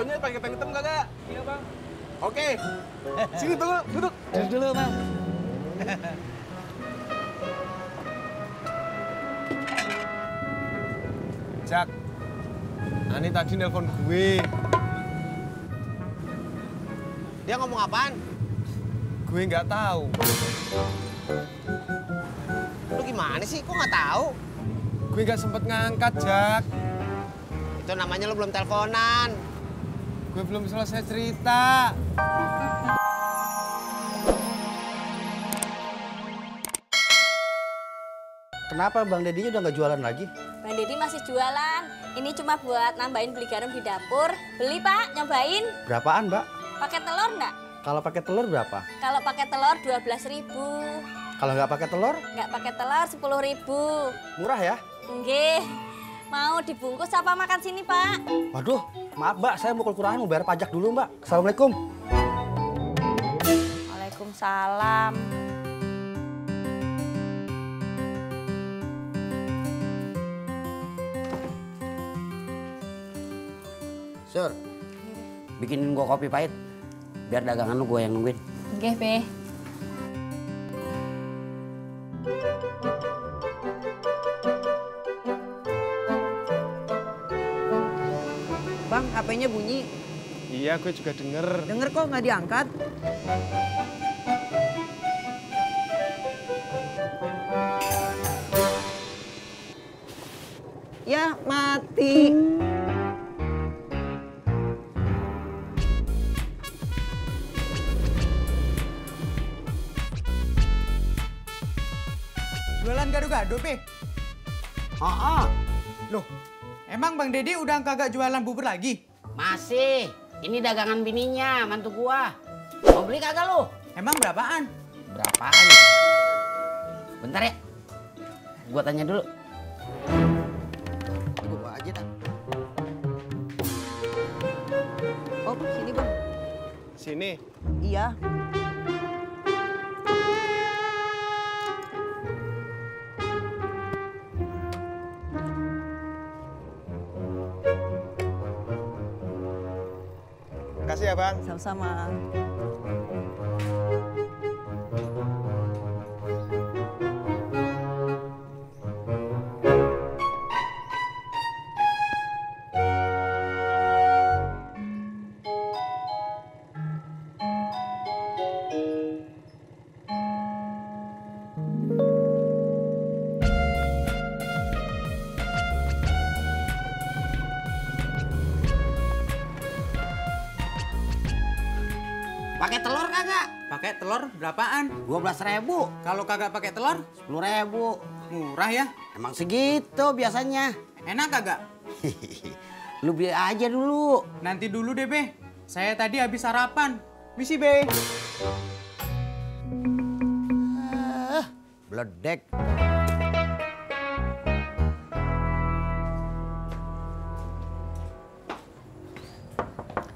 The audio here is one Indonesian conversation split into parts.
Buburnya pakai kentang hitam kagak? Iya, Bang. Oke. Sini tunggu, duduk. Duduk dulu, Bang. Jak, Ani tadi nelpon gue. Dia ngomong apaan? Gue nggak tahu. Lu gimana sih? Kok nggak tahu? Gue nggak sempet ngangkat, Jak. Itu namanya lu belum teleponan. Gue belum selesai cerita. Kenapa Bang Dedinya udah nggak jualan lagi? Bang Dedi masih jualan. Ini cuma buat nambahin beli garam di dapur. Beli Pak, nyobain. Berapaan Mbak? Pakai telur enggak? Kalau pakai telur berapa? Kalau pakai telur 12.000. Kalau nggak pakai telur? Nggak pakai telur 10.000. Murah ya? Nggih. Mau dibungkus apa makan sini Pak? Waduh, maaf Mbak, saya mau ke kelurahan mau bayar pajak dulu Mbak. Assalamualaikum. Waalaikumsalam. Sur, bikinin gua kopi pahit. Biar dagangan lu gua yang nungguin. Nggih, Be. Bang, HP-nya bunyi. Iya, gue juga denger. Denger kok nggak diangkat. Ya, mati. Jualan gado-gado, Pe? Loh, emang Bang Dedi udah kagak jualan bubur lagi? Masih. Ini dagangan bininya, mantu gua. Mau beli kagak lu? Emang berapaan? Berapaan ya? Bentar ya. Gua tanya dulu. Gua bawa aja dah. Oh, sini Bang. Sini. Iya. Makasih ya, Bang. Sama-sama. Pakai telur kagak? Pakai telur berapaan? 12.000. Kalau kagak pakai telur, 10.000. murah ya. Emang segitu biasanya. Enak kagak? Lu beli aja dulu. Nanti dulu deh, Be. Saya tadi habis sarapan. Misi, Be. Bledek.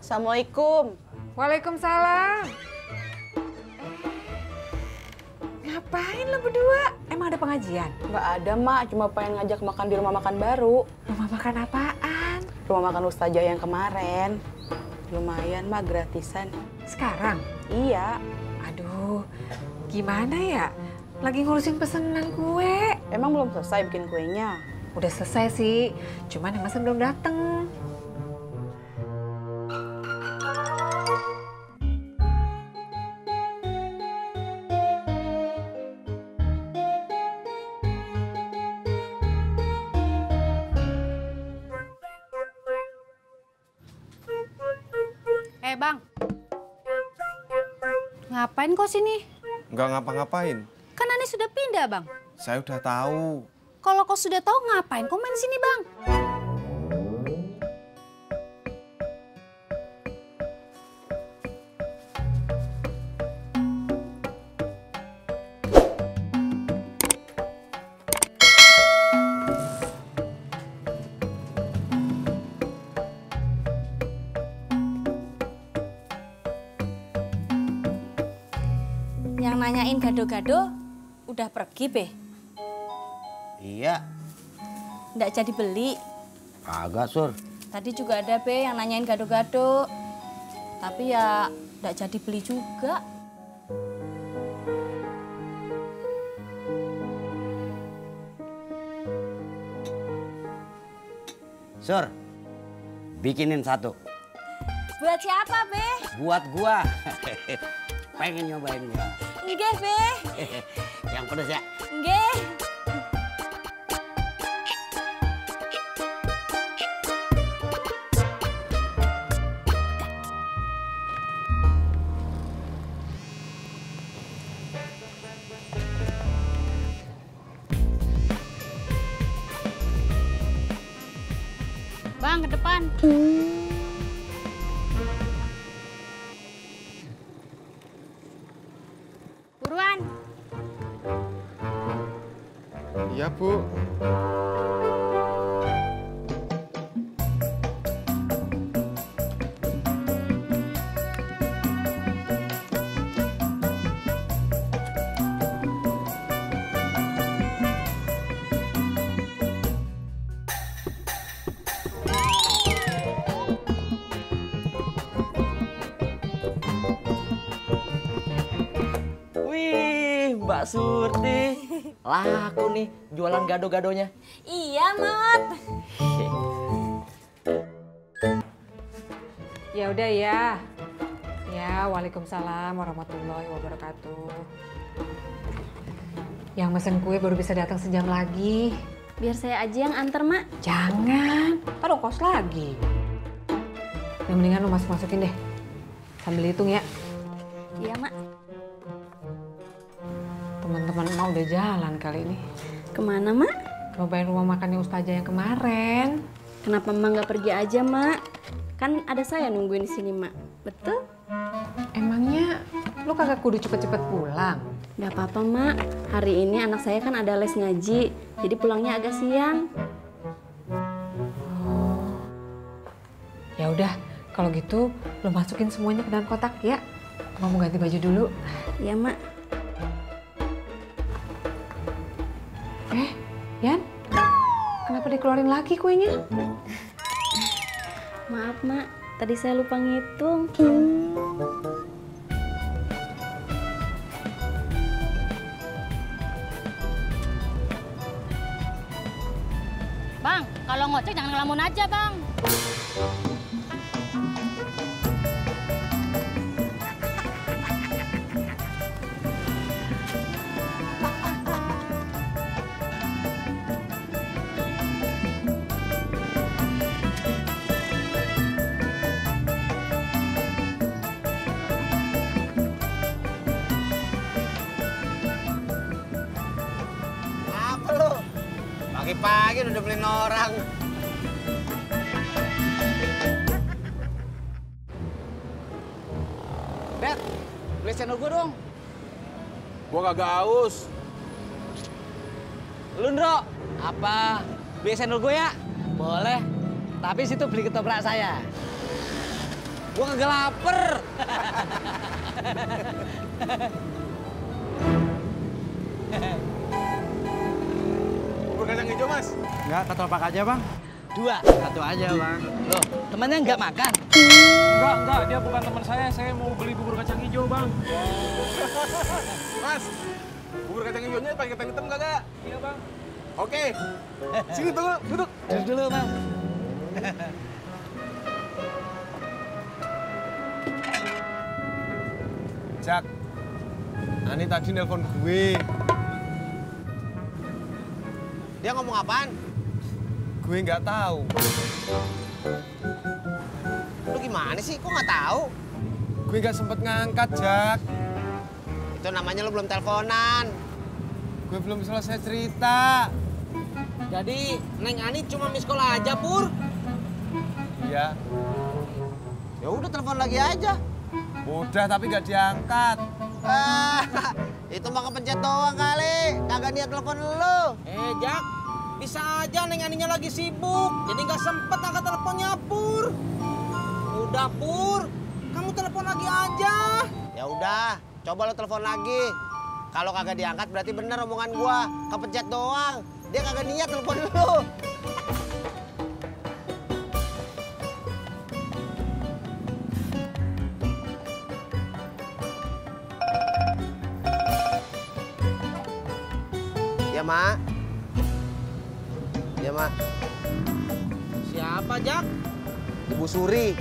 Assalamualaikum. Waalaikumsalam. Ngapain lo berdua? Emang ada pengajian? Nggak ada, Mak. Cuma pengen ngajak makan di rumah makan baru. Rumah makan apaan? Rumah makan Ustazah yang kemarin. Lumayan, Mak, gratisan. Sekarang? Iya. Aduh, gimana ya? Lagi ngurusin pesanan kue. Emang belum selesai bikin kuenya? Udah selesai sih, cuman yang mesen belum dateng. Bang, ngapain kok sini? Nggak ngapa-ngapain. Kan Ani sudah pindah, Bang. Saya udah tahu. Kalau kau sudah tahu, ngapain kau main sini, Bang? Yang nanyain gado-gado udah pergi, Be? Iya. Nggak jadi beli. Kagak, Sur. Tadi juga ada Be yang nanyain gado-gado. Tapi ya nggak jadi beli juga. Sur, bikinin satu. Buat siapa, Be? Buat gua. Pengen nyobain gua. Nggih, Be. Yang pedes ya? Nggih. Bang, ke depan. Buruan. Iya, Bu. Wih, Mbak Surti. Laku nih jualan gado-gadonya. Iya, Mat. Ya udah ya. Ya, waalaikumsalam warahmatullahi wabarakatuh. Yang mesen kue baru bisa datang sejam lagi. Biar saya aja yang anter, Mak. Jangan, taruh kos lagi. Yang mendingan lu masukin deh. Sambil hitung ya. Iya, Mak. Teman-teman emak udah jalan kali ini. Kemana, Mak? Cobain rumah makannya Ustazah yang kemarin. Kenapa Mak nggak pergi aja, Mak? Kan ada saya nungguin di sini, Mak. Betul? Emangnya lu kagak kudu cepet-cepet pulang? Nggak apa-apa, Mak. Hari ini anak saya kan ada les ngaji. Jadi pulangnya agak siang. Ya udah, kalau gitu lu masukin semuanya ke dalam kotak ya. Mau ganti baju dulu. Iya, Mak. Yan, kenapa dikeluarin lagi kuenya? Maaf, Mak. Tadi saya lupa ngitung. Bang, kalau ngocek jangan ngelamun aja, Bang. Apa lu? Pagi-pagi udah beliin orang. Bet, beli channel gue dong. Gua kagak haus. Lu, Ndro, apa? Beli channel gue ya? Boleh. Tapi situ beli ketoprak saya. Gue kagak lapar. Bubur kacang hijau, Mas. Enggak, ketoprak aja, Bang. 2. Satu aja, Bang. Loh, temannya nggak makan? Enggak, dia bukan teman saya mau beli bubur kacang hijau, Bang. Mas, bubur kacang hijaunya pakai ketan hitam kagak? Iya, Bang. Oke. Sini tunggu, duduk. Duduk dulu, Mas. Jak, Ani tadi nelpon gue. Dia ngomong apaan? Gue nggak tahu. Lu gimana sih? Kok nggak tahu? Gue nggak sempet ngangkat, Jak. Itu namanya lu belum teleponan. Gue belum selesai cerita. Jadi, Neng Ani cuma miss call aja, Pur. Iya. Ya udah telepon lagi aja. Udah, tapi nggak diangkat. Itu mah kepencet doang kali. Kagak niat telepon lu. Jak, bisa aja Neng Aninya lagi sibuk. Jadi nggak sempet angkat teleponnya, Pur. Udah, Pur. Kamu telepon lagi aja. Ya udah, coba lu telepon lagi. Kalau kagak diangkat berarti bener omongan gua. Kepencet doang. Dia kagak niat telepon lu. Iya, Mak. Iya, Mak. Siapa, Jak? Ibu Suri.